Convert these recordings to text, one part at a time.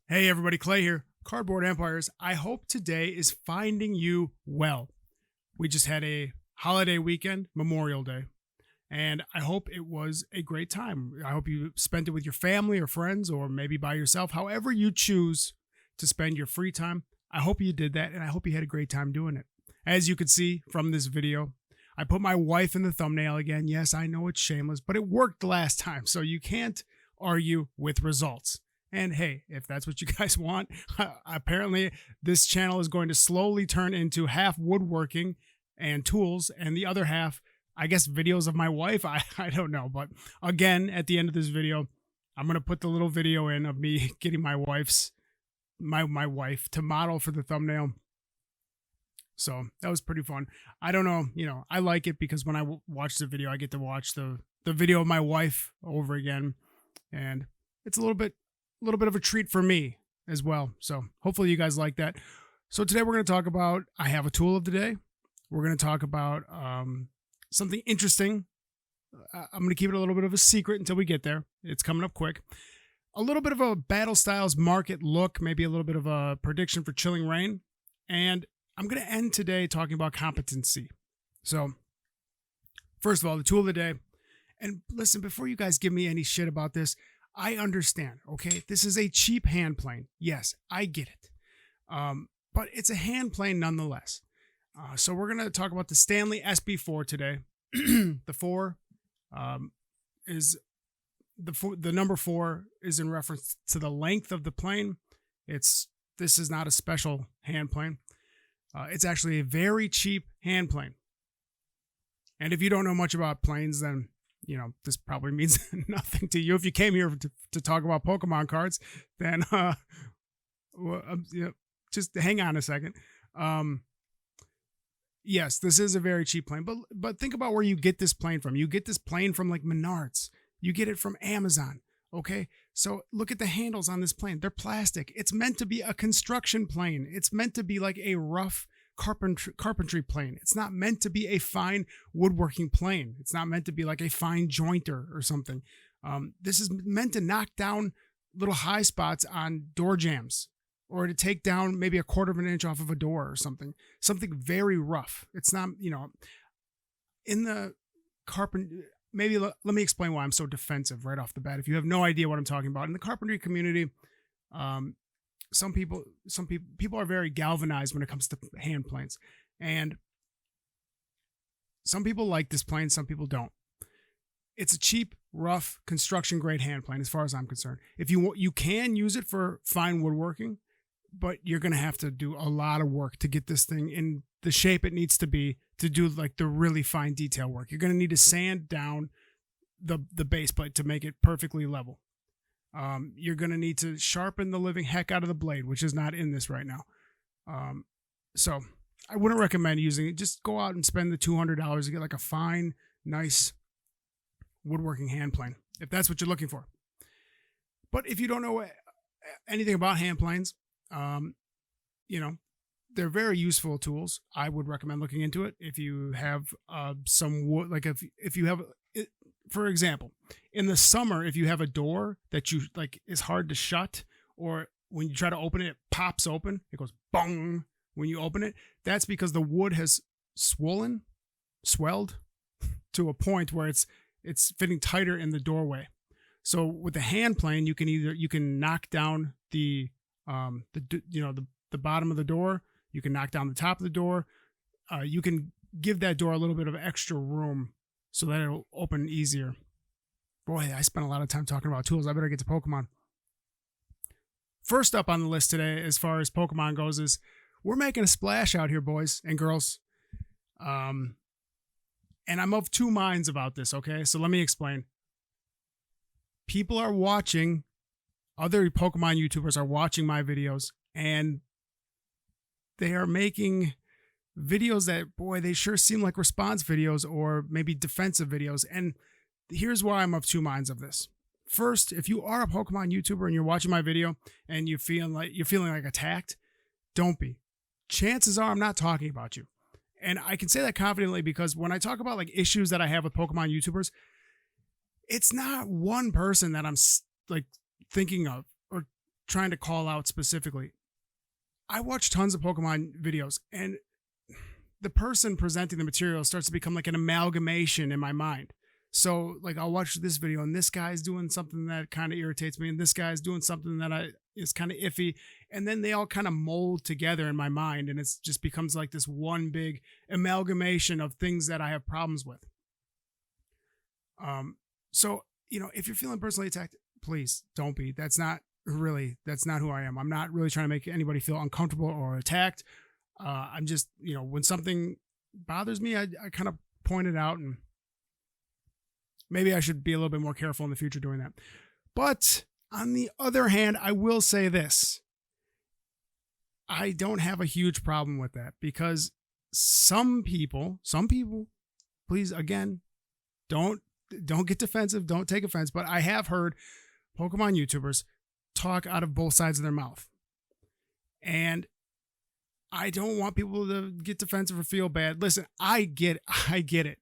Hey everybody, Clay here, Cardboard Empires. I hope today is finding you well. We just had a holiday weekend, Memorial Day, and I hope it was a great time. I hope you spent it with your family or friends or maybe by yourself, however you choose to spend your free time. I hope you did that and I hope you had a great time doing it. As you can see from this video, I put my wife in the thumbnail again. Yes, I know it's shameless, but it worked last time, so you can't argue with results. And hey, if that's what you guys want, apparently this channel is going to slowly turn into half woodworking and tools, and the other half, I guess, videos of my wife. I don't know. But again, at the end of this video, I'm going to put the little video in of me getting my wife to model for the thumbnail. So that was pretty fun. I don't know, I like it because when I watch the video, I get to watch the video of my wife over again, and it's a little bit of a treat for me as well. So hopefully you guys like that. So today we're going to talk about, I have a tool of the day. We're going to talk about something interesting. I'm going to keep it a little bit of a secret until we get there. It's coming up quick. A little bit of a Battle Styles market look, maybe a little bit of a prediction for chilling rain. And I'm going to end today talking about competency. So first of all, the tool of the day. And listen, before you guys give me any shit about this, I understand, okay? This is a cheap hand plane. Yes, I get it. But it's a hand plane nonetheless. So we're going to talk about the Stanley SB4 today. The 4 is the number 4 is in reference to the length of the plane. This is not a special hand plane. It's actually a very cheap hand plane. And if you don't know much about planes, then this probably means nothing to you. If you came here to talk about Pokemon cards, then just hang on a second. Yes, this is a very cheap plane, but think about where you get this plane from. You get this plane from like Menards. You get it from Amazon. Okay, so look at the handles on this plane. They're plastic. It's meant to be a construction plane. It's meant to be like a rough carpentry plane. It's not meant to be a fine woodworking plane. It's not meant to be like a fine jointer or something. This is meant to knock down little high spots on door jambs, or to take down maybe 1/4 of an inch off of a door or something very rough. It's not, in the carpentry. Maybe let me explain why I'm so defensive right off the bat. If you have no idea what I'm talking about, in the carpentry community, some people are very galvanized when it comes to hand planes, and some people like this plane, some people don't. It's a cheap, rough, construction grade hand plane as far as I'm concerned. If you can use it for fine woodworking, but you're going to have to do a lot of work to get this thing in the shape it needs to be to do like the really fine detail work. You're going to need to sand down the base plate to make it perfectly level. You're going to need to sharpen the living heck out of the blade, which is not in this right now. So I wouldn't recommend using it. Just go out and spend the $200 to get like a fine, nice woodworking hand plane, if that's what you're looking for. But if you don't know anything about hand planes, they're very useful tools. I would recommend looking into it. If you have some wood, like if you have, for example, in the summer, if you have a door that you like is hard to shut, or when you try to open it, it pops open. It goes bong when you open it. That's because the wood has swelled to a point where it's fitting tighter in the doorway. So with the hand plane, you can knock down the bottom of the door. You can knock down the top of the door. You can give that door a little bit of extra room so that it'll open easier. Boy, I spent a lot of time talking about tools. I better get to Pokemon. First up on the list today, as far as Pokemon goes, is we're making a splash out here, boys and girls. And I'm of two minds about this, okay? So let me explain. People are watching, other Pokemon YouTubers are watching my videos, and they are making videos that, boy, they sure seem like response videos or maybe defensive videos. And here's why I'm of two minds of this. First, if you are a Pokemon YouTuber and you're watching my video and you're feeling like attacked, don't be. Chances are I'm not talking about you. And I can say that confidently because when I talk about like issues that I have with Pokemon YouTubers, it's not one person that I'm like thinking of, or trying to call out specifically. I watch tons of Pokemon videos, and the person presenting the material starts to become like an amalgamation in my mind. So like I'll watch this video and this guy's doing something that kind of irritates me, and this guy's doing something that is kind of iffy, and then they all kind of mold together in my mind, and it just becomes like this one big amalgamation of things that I have problems with. So if you're feeling personally attacked, please don't be. That's not who I am. I'm not really trying to make anybody feel uncomfortable or attacked. I'm just, when something bothers me, I kind of point it out, and maybe I should be a little bit more careful in the future doing that. But on the other hand, I will say this. I don't have a huge problem with that, because some people, please, again, don't get defensive, don't take offense, but I have heard Pokemon YouTubers talk out of both sides of their mouth. And I don't want people to get defensive or feel bad. Listen, I get it.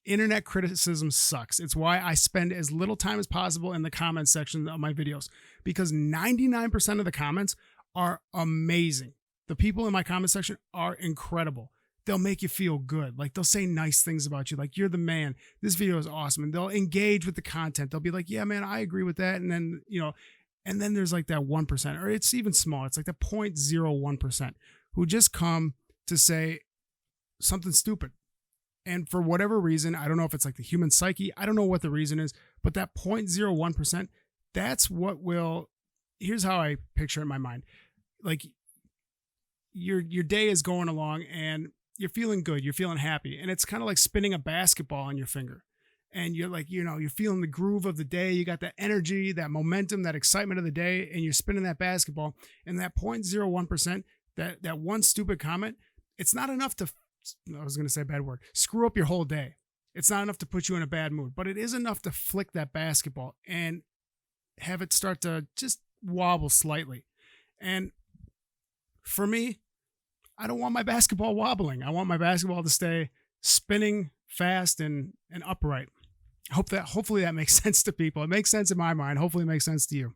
Internet criticism sucks. It's why I spend as little time as possible in the comments section of my videos, because 99% of the comments are amazing. The people in my comment section are incredible. They'll make you feel good. Like, they'll say nice things about you. Like, you're the man. This video is awesome. And they'll engage with the content. They'll be like, yeah, man, I agree with that. And then, and then there's like that 1%, or it's even small. It's like the 0.01% who just come to say something stupid. And for whatever reason, I don't know if it's like the human psyche, I don't know what the reason is, but that 0.01%, that's what here's how I picture it in my mind. Like, your day is going along and you're feeling good, you're feeling happy, and it's kind of like spinning a basketball on your finger. And you're like, you're feeling the groove of the day, you got that energy, that momentum, that excitement of the day, and you're spinning that basketball, and that 0.01%, that one stupid comment, it's not enough to, I was going to say a bad word, screw up your whole day. It's not enough to put you in a bad mood, but it is enough to flick that basketball and have it start to just wobble slightly. And for me, I don't want my basketball wobbling. I want my basketball to stay spinning fast and upright. Hopefully that makes sense to people. It makes sense in my mind. Hopefully it makes sense to you.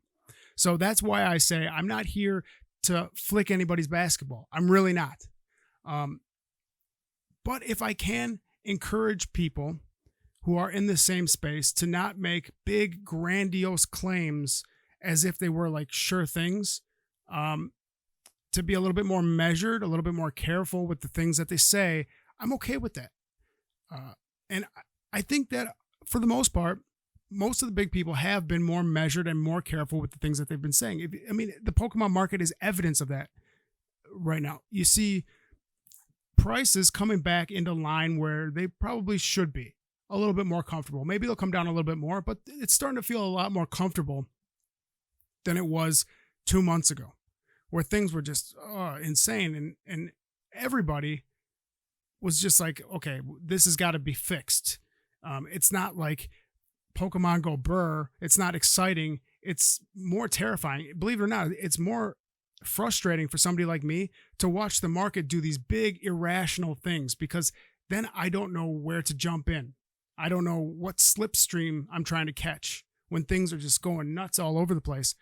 So that's why I say I'm not here to flick anybody's basketball. I'm really not. But if I can encourage people who are in the same space to not make big, grandiose claims as if they were like sure things, to be a little bit more measured, a little bit more careful with the things that they say, I'm okay with that. And I think that for the most part, most of the big people have been more measured and more careful with the things that they've been saying. The Pokemon market is evidence of that right now. You see prices coming back into line where they probably should be, a little bit more comfortable. Maybe they'll come down a little bit more, but it's starting to feel a lot more comfortable than it was 2 months ago, where things were just insane. And everybody was just like, okay, this has got to be fixed. It's not like Pokemon Go Brr. It's not exciting. It's more terrifying. Believe it or not, it's more frustrating for somebody like me to watch the market do these big irrational things, because then I don't know where to jump in. I don't know what slipstream I'm trying to catch when things are just going nuts all over the place.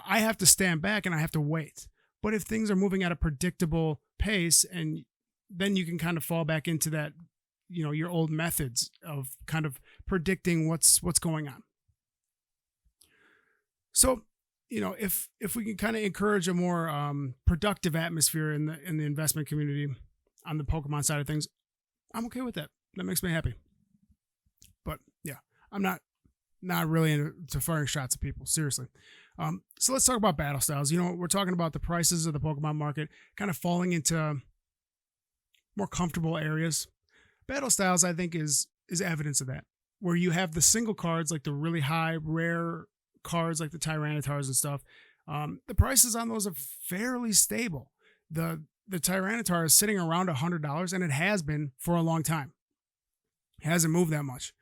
I have to stand back and I have to wait. But if things are moving at a predictable pace, and then you can kind of fall back into that, your old methods of kind of predicting what's going on. So, if we can kind of encourage a more productive atmosphere in the investment community on the Pokemon side of things, I'm okay with that. That makes me happy. But yeah, I'm not really into firing shots at people, seriously. So let's talk about battle styles. We're talking about the prices of the Pokemon market kind of falling into more comfortable areas. Battle styles, I think, is evidence of that, where you have the single cards, like the really high, rare cards like the Tyrannitars and stuff. The prices on those are fairly stable. The Tyranitar is sitting around $100, and it has been for a long time. It hasn't moved that much.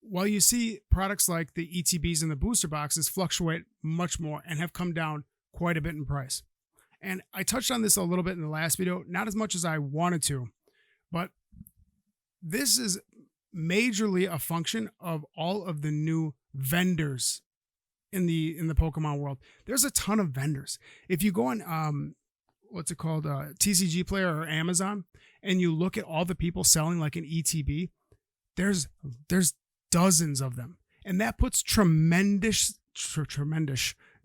While you see products like the ETBs and the booster boxes fluctuate much more and have come down quite a bit in price. And I touched on this a little bit in the last video, not as much as I wanted to, but this is majorly a function of all of the new vendors in the Pokemon world. There's a ton of vendors. If you go on what's it called, TCG Player or Amazon, and you look at all the people selling like an ETB, there's dozens of them, and that puts tremendous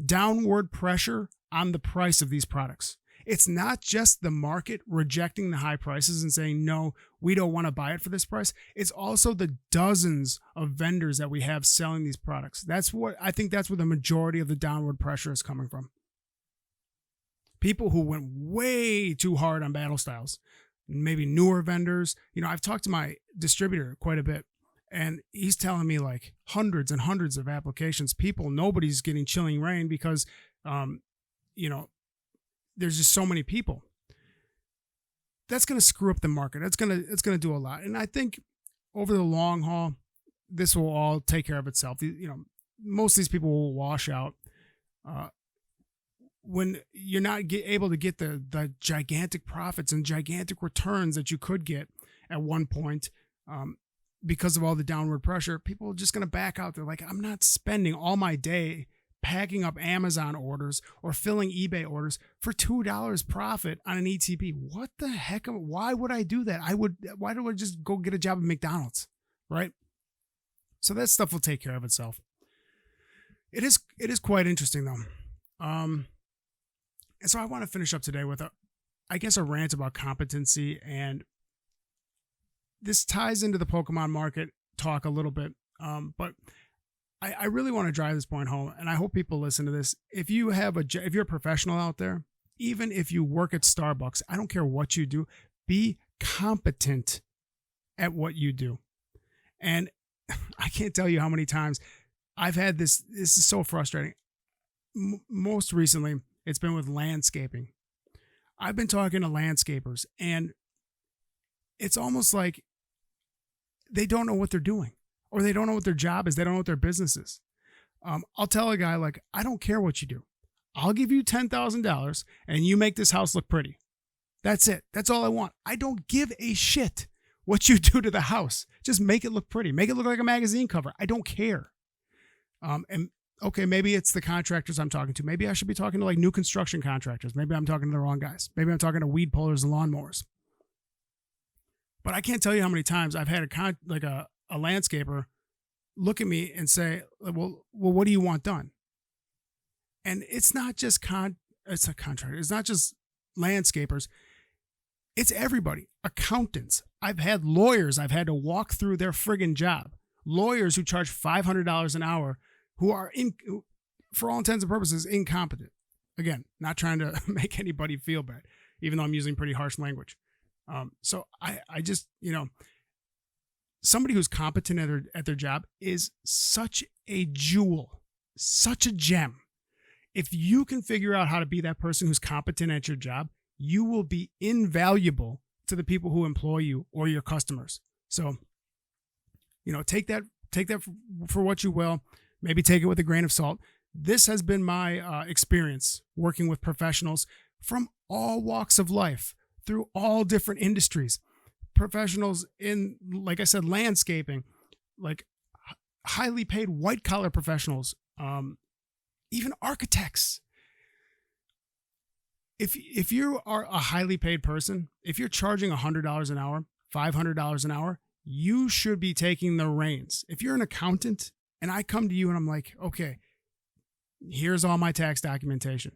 downward pressure on the price of these products. It's not just the market rejecting the high prices and saying, no, we don't want to buy it for this price. It's also the dozens of vendors that we have selling these products. That's where the majority of the downward pressure is coming from. People who went way too hard on battle styles, maybe newer vendors. I've talked to my distributor quite a bit, and he's telling me like hundreds and hundreds of applications. Nobody's getting Chilling Reign because, there's just so many people. That's going to screw up the market. It's going to do a lot. And I think over the long haul, this will all take care of itself. Most of these people will wash out. When you're not able to get the gigantic profits and gigantic returns that you could get at one point, because of all the downward pressure, people are just going to back out. They're like, I'm not spending all my day packing up Amazon orders or filling eBay orders for $2 profit on an ETB. What the heck? Why would I do that? Why do I just go get a job at McDonald's? Right? So that stuff will take care of itself. It is quite interesting though. And so I want to finish up today with a rant about competency, and this ties into the Pokemon market talk a little bit. But I really want to drive this point home, and I hope people listen to this. If you're a professional out there, even if you work at Starbucks, I don't care what you do, be competent at what you do. And I can't tell you how many times I've had this. This is so frustrating. Most recently, it's been with landscaping. I've been talking to landscapers, and it's almost like they don't know what they're doing, or they don't know what their job is. They don't know what their business is. I'll tell a guy, like, I don't care what you do. I'll give you $10,000 and you make this house look pretty. That's it. That's all I want. I don't give a shit what you do to the house. Just make it look pretty. Make it look like a magazine cover. I don't care. And okay, maybe it's the contractors I'm talking to. Maybe I should be talking to like new construction contractors. Maybe I'm talking to the wrong guys. Maybe I'm talking to weed pullers and lawnmowers. But I can't tell you how many times I've had a landscaper look at me and say, well, what do you want done? And it's not just it's a contractor. It's not just landscapers. It's everybody. Accountants. I've had lawyers I've had to walk through their friggin' job. Lawyers who charge $500 an hour who are, for all intents and purposes, incompetent. Again, not trying to make anybody feel bad, even though I'm using pretty harsh language. So I just, somebody who's competent at their job is such a jewel, such a gem. If you can figure out how to be that person who's competent at your job, you will be invaluable to the people who employ you or your customers. So, take that for what you will. Maybe take it with a grain of salt. This has been my experience working with professionals from all walks of life, through all different industries. Professionals in, like I said, landscaping, like highly paid white collar professionals, even architects. If you are a highly paid person, if you're charging $100 an hour, $500 an hour, you should be taking the reins. If you're an accountant and I come to you and I'm like, okay, here's all my tax documentation,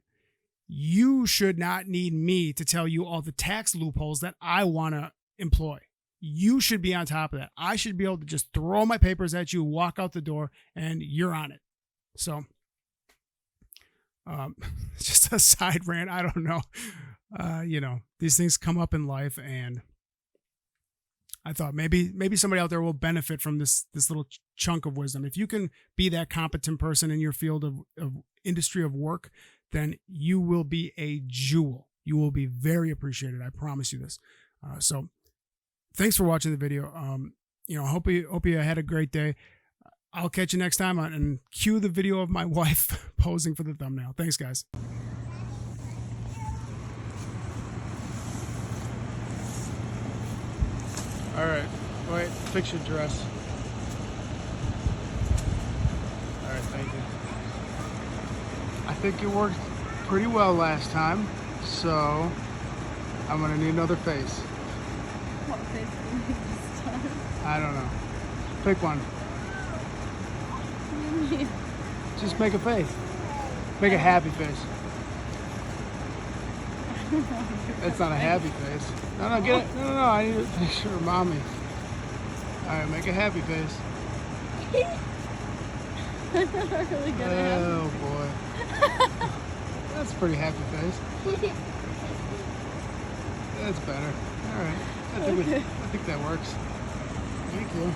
you should not need me to tell you all the tax loopholes that I want to employ. You should be on top of that. I should be able to just throw my papers at you, walk out the door, and you're on it. So, just a side rant. I don't know. These things come up in life, and I thought maybe somebody out there will benefit from this little chunk of wisdom. If you can be that competent person in your field of industry of work, then you will be a jewel. You will be very appreciated. I promise you this. So thanks for watching the video. Hope you had a great day. I'll catch you next time and cue the video of my wife posing for the thumbnail. Thanks, guys. All right, wait, fix your dress. All right, thank you. I think it worked pretty well last time, so I'm gonna need another face. What face do you need this time? I don't know. Pick one. What do you mean? Just make a face. Make a happy face. That's not a happy face. No, get it. No, I need a picture of mommy. Alright, make a happy face. I'm not really good at it. Oh boy. That's a pretty happy face. That's better. Alright. I think that works. Thank you.